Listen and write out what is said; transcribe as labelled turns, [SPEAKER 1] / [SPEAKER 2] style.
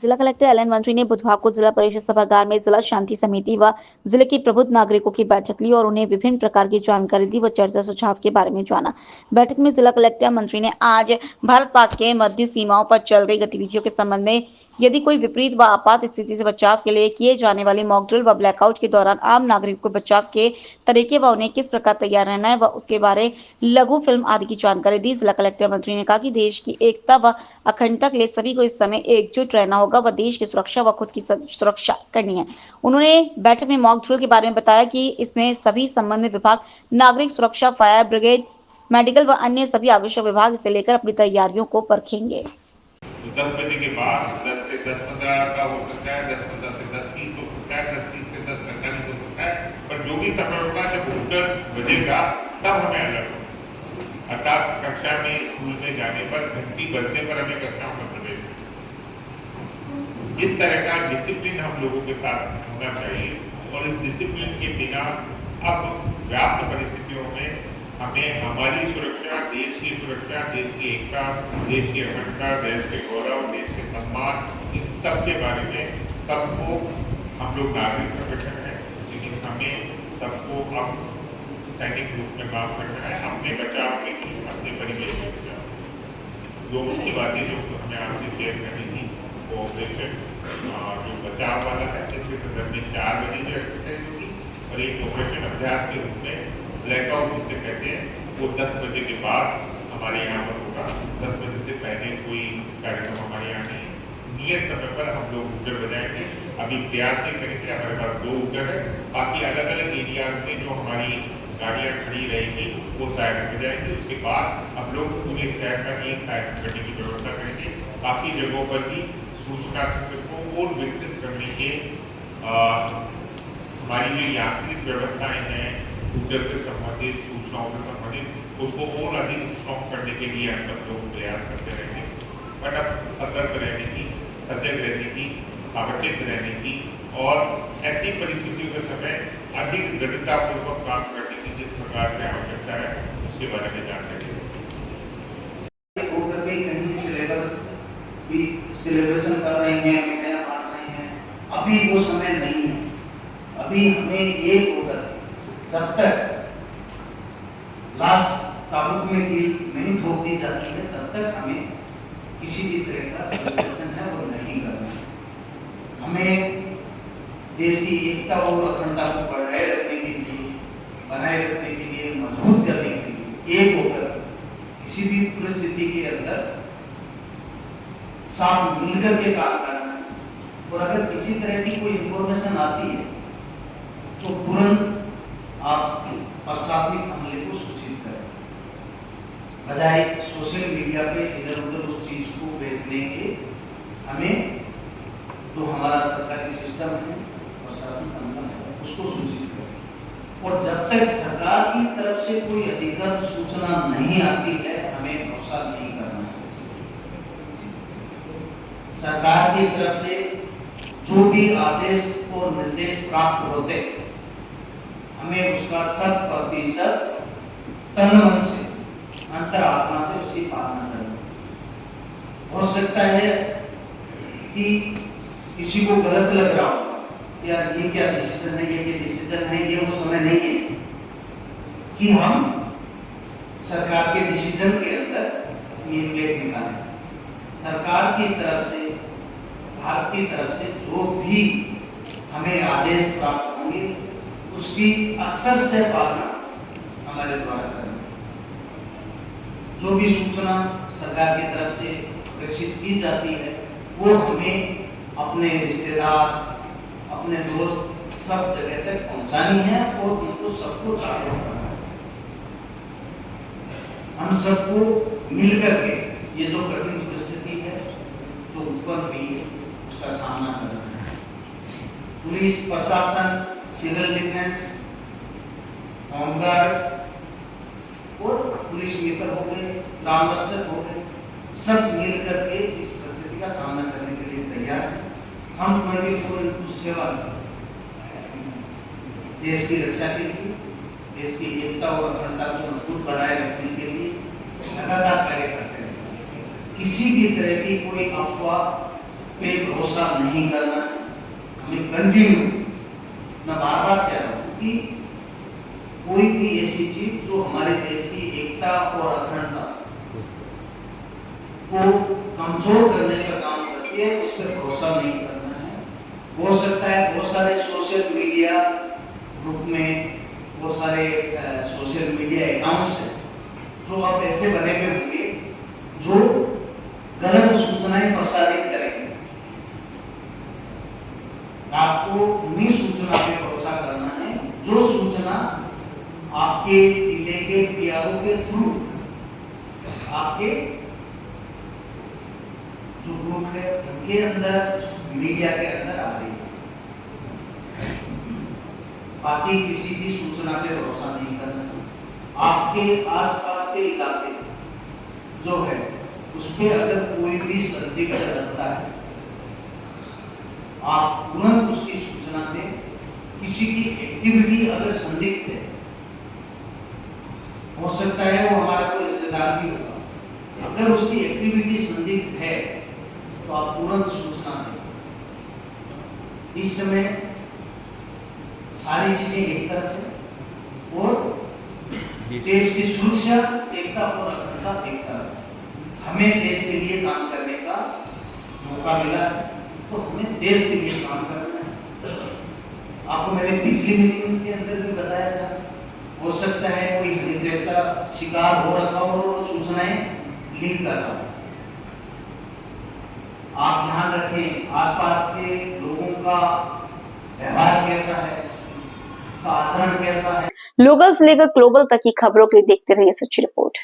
[SPEAKER 1] जिला collector LN मंत्री ने बुधवार को जिला परिषद सभागार में जिला शांति समिति व जिले के प्रबुद्ध नागरिकों की बैठक ली और उन्हें विभिन्न प्रकार की जानकारी दी व चर्चा सुझाव के बारे में जाना। बैठक में जिला कलेक्टर मंत्री ने आज भारत पाक के मध्य सीमाओं पर चल रही गतिविधियों के संबंध में यदि कोई विपरीत व आपात स्थिति से बचाव के लिए किए जाने वाली मॉक ड्रिल व ब्लैकआउट के दौरान आम नागरिकों को बचाव के तरीके व उन्हें किस प्रकार तैयार रहना है व उसके बारे लघु फिल्म आदि की जानकारी दी। जिला कलेक्टर मंत्री ने कहा कि देश की एकता व अखंडता के लिए सभी को इस समय एकजुट रहना होगा व देश की सुरक्षा व खुद की सुरक्षा करनी है। उन्होंने बैठक में मॉक ड्रिल के बारे में बताया कि इसमें सभी संबंधित विभाग, नागरिक सुरक्षा, फायर ब्रिगेड, मेडिकल व अन्य सभी आवश्यक विभाग इसे लेकर अपनी तैयारियों को परखेंगे।
[SPEAKER 2] 10 बजे के बाद 10 से 10:15 का हो सकता है, 10:15 से 10:30 हो सकता है, 10:30 से 10:45 हो सकता है, पर जो भी समय होगा जब हुटर बजेगा तब हमें अलर्ट होगा। अर्थात कक्षा में, स्कूल में जाने पर, घंटी बजने पर हमें कक्षाओं में प्रवेश। इस तरह का डिसिप्लिन हम लोगों के साथ होना चाहिए और इस डिसिप्लिन के बिना अब व्याप्त परिस्थितियों में हमें हमारी सुरक्षा, देश की सुरक्षा, देश की एकता, देश की अखंडता, देश के गौरव, देश के सम्मान, इन सब के बारे में सबको, हम लोग नागरिक संगठन है लेकिन हमें सबको अब सैनिक रूप में काम करना है अपने बचाव के लिए, अपने परिवेश के बचाव। दो मुख्य बातें जो हमें आपसे शेयर करनी थी वो ऑपरेशन जो बचाव वाला है जिसके संदर्भ में 4 बजे जो एक्सरसाइज होगी और एक ऑपरेशन अभ्यास के रूप में ब्लैकआउट जिसे कहते हैं वो 10 बजे के बाद हमारे यहाँ पर होगा। 10 बजे से पहले कोई कार्यक्रम हमारे यहाँ नहीं है। नियत समय पर हम लोग हुटर बजाएंगे। अभी प्रयास ये करेंगे, हमारे पास 2 हुटर है, बाकी अलग अलग एरियाज में जो हमारी गाड़ियाँ खड़ी रहेगी वो साइड में जाएंगी। उसके बाद हम लोग पूरे शहर का एक साइड करने की व्यवस्था करेंगे। बाकी जगहों पर भी सूचना तंत्र को और विकसित करने के हमारी जो यांत्रिक व्यवस्थाएं हैं हुटर से संबंधित, सूचनाओं से संबंधित, उसको और अधिक स्ट्रॉन्ग करने के लिए हम सब लोग प्रयास करते रहेंगे। बट अब सतर्क रहने की, सजग रहने की, सावचेत रहने की और ऐसी परिस्थितियों के समय अधिक दृढ़तापूर्वक काम करने की जिस प्रकार से आवश्यकता है उसके बारे में जानकारी
[SPEAKER 3] होकर के कहीं सिलेबस भी सेलिब्रेशन कर रहे हैं, मिठाइयाँ बांट रहे हैं, अभी वो समय नहीं है। अभी हमें ये होकर जब तक लास्ट ताबूत में कील नहीं ठोक दी जाती है तब तक हमें किसी भी तरह का सेलिब्रेशन है वो नहीं करना है। हमें देश की एकता और अखंडता को बनाए रखने के लिए, मजबूत करने के लिए एक होकर किसी भी परिस्थिति के अंदर साथ मिलकर के काम करना है। और अगर किसी तरह की कोई इंफॉर्मेशन आती है तो तुरंत आप प्रशासनिक अमले को सूचित करें, बजाय सोशल मीडिया पे इधर उधर उस चीज को भेजने के। हमें जो हमारा सरकारी सिस्टम है, प्रशासन अमला है, उसको सूचित करें। और जब तक सरकार की तरफ से कोई अधिकृत सूचना नहीं आती है हमें भरोसा नहीं करना है। सरकार की तरफ से जो भी आदेश और निर्देश प्राप्त होते हैं हमें उसका 100% तन मन से, अंतरात्मा से उसकी पालना करनी। हो सकता है कि किसी को गलत लग रहा हो, यार ये क्या डिसीजन है, ये क्या डिसीजन है, ये वो समय नहीं है कि हम सरकार के डिसीजन के अंदर मीनमेट निकालें। सरकार की तरफ से, भारत की तरफ से जो भी हमें आदेश प्राप्त होंगे उसकी अक्सर से पालना हमारे द्वारा करना। जो भी सूचना सरकार की तरफ से प्रेषित की जाती है वो हमें अपने रिश्तेदार, अपने दोस्त सब जगह तक पहुंचानी है और उनको सबको जागरूक करना है। हम सबको मिलकर के ये जो कठिन परिस्थिति है जो उत्पन्न हुई है उसका सामना करना है। पुलिस प्रशासन, सिविल डिफेंस, होमगार्ड और पुलिस मित्र हो गए, ग्राम रक्षक हो गए, सब मिल करके इस परिस्थिति का सामना करने के लिए तैयार हैं। हम 24/7 देश की रक्षा के लिए, देश की एकता और अखंडता को मजबूत बनाए रखने के लिए लगातार कार्य करते हैं। किसी भी तरह की कोई अफवाह पे भरोसा नहीं करना है। हमें कंटिन्यू, मैं बार बार कह रहा हूँ कि कोई भी ऐसी चीज जो हमारे देश की एकता और अखंडता को कमजोर करने का काम करती है, उस पर भरोसा नहीं करना है। हो सकता है बहुत सारे सोशल मीडिया ग्रुप में बहुत सारे सोशल मीडिया अकाउंट्स हैं जो अब ऐसे बने हुए होंगे जो गलत सूचनाएं प्रसारित करेंगे। आपको उन्हीं सूचना पे भरोसा करना है जो सूचना आपके जिले के पीआरओ के थ्रू आपके जो ग्रुप है उनके अंदर, मीडिया के अंदर आ रही है। बाकी किसी भी सूचना पे भरोसा नहीं करना है। आपके आसपास के इलाके जो है उस पर अगर कोई भी संदिग्ध रहता है, आप तुरंत उसकी सूचना दें। किसी की एक्टिविटी अगर संदिग्ध है, हो सकता है वो हमारा कोई रिश्तेदार भी होगा, अगर उसकी एक्टिविटी संदिग्ध है तो आप तुरंत सूचना दें। इस समय सारी चीजें एक तरफ है और देश की सुरक्षा, एकता और अखंडता एक तरफ है। हमें देश के लिए काम करने का मौका मिला है तो हमें देश के लिए काम करना है। आपको मैंने पिछली मीटिंग के अंदर भी बताया था, हो सकता है कोई हनीप्रेत का शिकार हो रखा हो और सूचनाएं लीक कर रहा हो। आप ध्यान रखें आसपास के लोगों का व्यवहार कैसा है, का आचरण कैसा है।
[SPEAKER 1] लोकल से लेकर ग्लोबल तक की खबरों के लिए देखते रहिए सच्ची रिपोर्ट।